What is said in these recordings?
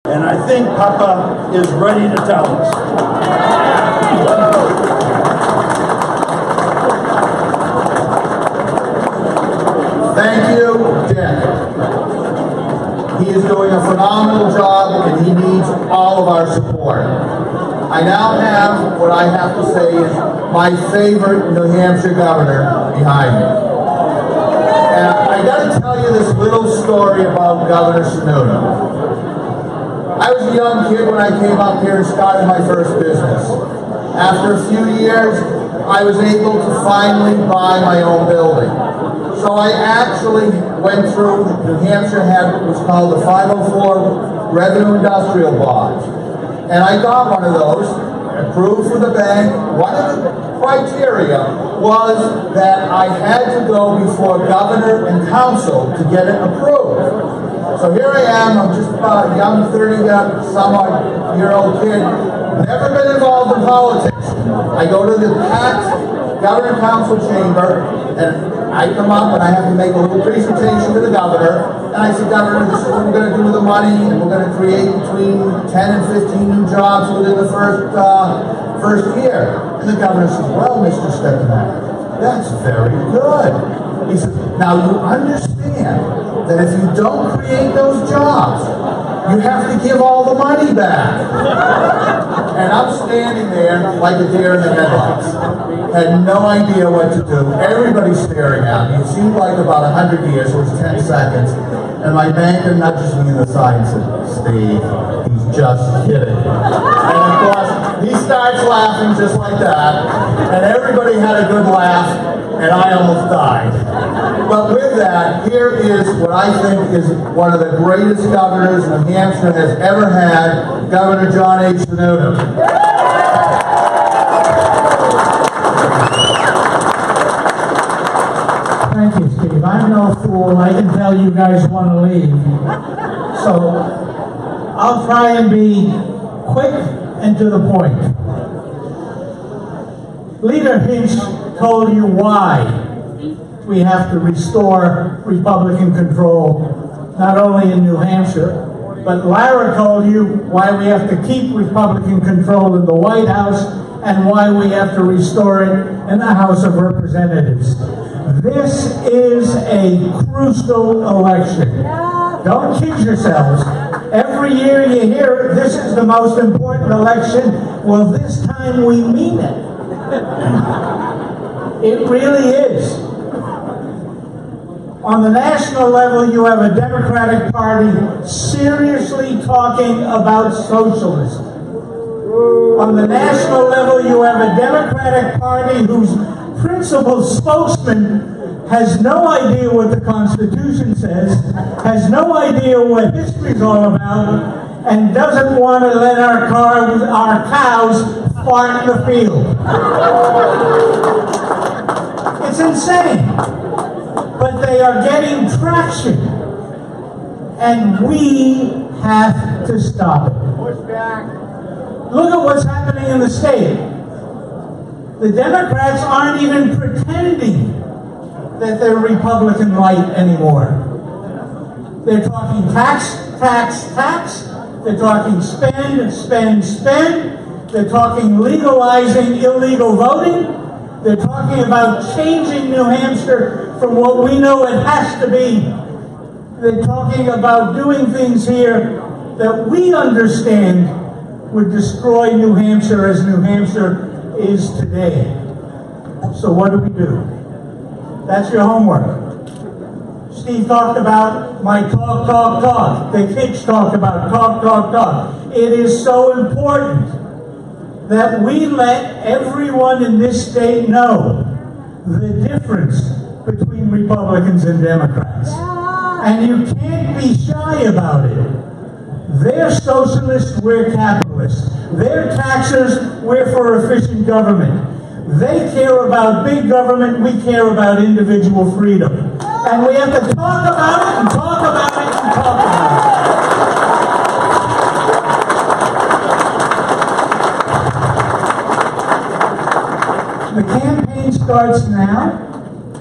And I think Papa is ready to tell us. Thank you, Dick. He is doing a phenomenal job and he needs all of our support. I now have what I have to say is my favorite New Hampshire governor behind me. And I gotta tell you this little story about Governor Sununu. I was a young kid when I came up here and started my first business. After a few years, I was able to finally buy my own building. So I actually went through, New Hampshire had what was called the 504 Revenue Industrial Bonds. And I got one of those, approved for the bank. One of the criteria was that I had to go before governor and council to get it approved. So here I am, I'm just about a young 30-some-odd-year-old kid, never been involved in politics. I go to the packed governor council chamber, and I come up and I have to make a little presentation to the governor, and I say, Governor, this is what we're going to do with the money, and we're going to create between 10 and 15 new jobs within the first year. And the governor says, well, Mr. Stepanek, that's very good. He says, now you understand that if you don't create those jobs, you have to give all the money back. And I'm standing there like a deer in the headlights. Had no idea what to do. Everybody's staring at me. It seemed like about 100 years, it was 10 seconds. And my banker nudges me in the side and says, Steve, he's just kidding. And of course, he starts laughing just like that. And everybody had a good laugh, and I almost died. But with that, here is what I think is one of the greatest governors New Hampshire has ever had, Governor John H. Sununu. Thank you, Steve. I'm no fool. I can tell you guys want to leave. So I'll try and be quick and to the point. Leader Hinch told you why we have to restore Republican control, not only in New Hampshire, but Lara told you why we have to keep Republican control in the White House and why we have to restore it in the House of Representatives. This is a crucial election. Don't kid yourselves. Every year you hear this is the most important election. Well, this time we mean it. It really is. On the national level, you have a Democratic Party seriously talking about socialism. On the national level, you have a Democratic Party whose principal spokesman has no idea what the Constitution says, has no idea what history is all about, and doesn't want to let our cows fart in the field. It's insane. But they are getting traction, and we have to stop it. Look at what's happening in the state. The Democrats aren't even pretending that they're Republican light anymore. They're talking tax, tax, tax. They're talking spend, spend, spend. They're talking legalizing illegal voting. They're talking about changing New Hampshire from what we know it has to be. They're talking about doing things here that we understand would destroy New Hampshire as New Hampshire is today. So what do? That's your homework. Steve talked about my talk, talk, talk. The kids talked about talk, talk, talk. It is so important that we let everyone in this state know the difference between Republicans and Democrats. And you can't be shy about it. They're socialists, we're capitalists. They're taxers, we're for efficient government. They care about big government, we care about individual freedom. And we have to talk about it and talk about it and talk about it. starts now.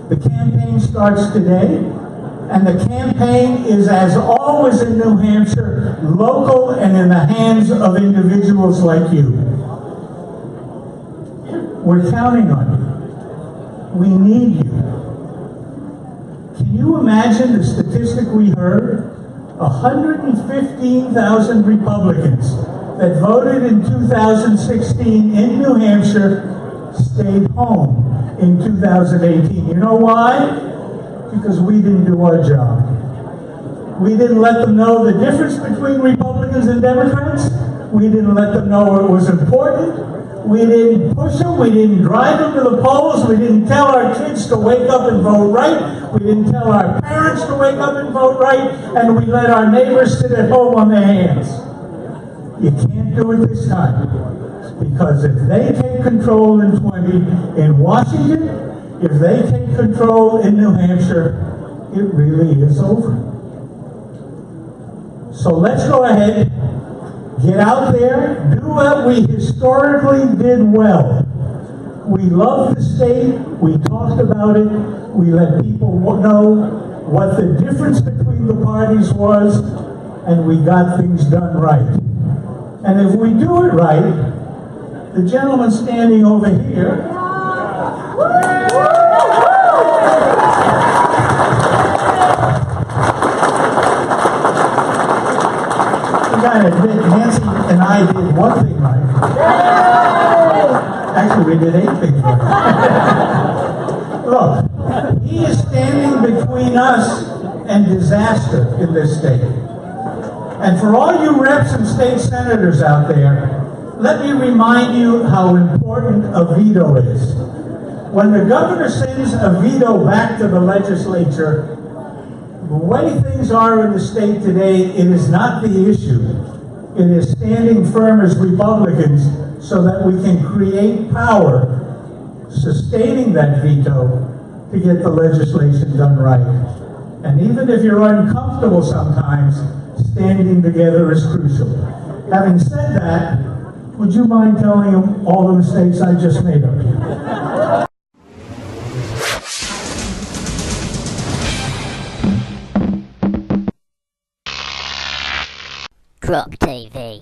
The campaign starts today. And the campaign is, as always in New Hampshire, local and in the hands of individuals like you. We're counting on you. We need you. Can you imagine the statistic we heard? 115,000 Republicans that voted in 2016 in New Hampshire stayed home in 2018. You know why? Because we didn't do our job. We didn't let them know the difference between Republicans and Democrats. We didn't let them know it was important. We didn't push them. We didn't drive them to the polls. We didn't tell our kids to wake up and vote right. We didn't tell our parents to wake up and vote right. And we let our neighbors sit at home on their hands. You can't do it this time. Because if they take control in 20 in Washington, if they take control in New Hampshire, it really is over. So let's go ahead, get out there, do what we historically did well. We loved the state, we talked about it, we let people know what the difference between the parties was, and we got things done right. And if we do it right, the gentleman standing over here, Nancy and I did one thing right. Actually, we did 8 things right. Look, he is standing between us and disaster in this state. And for all you reps and state senators out there, let me remind you how important a veto is. When the governor sends a veto back to the legislature, the way things are in the state today, it is not the issue. It is standing firm as Republicans so that we can create power, sustaining that veto to get the legislation done right. And even if you're uncomfortable sometimes, standing together is crucial. Having said that, would you mind telling them all the mistakes I just made up here? GOP TV.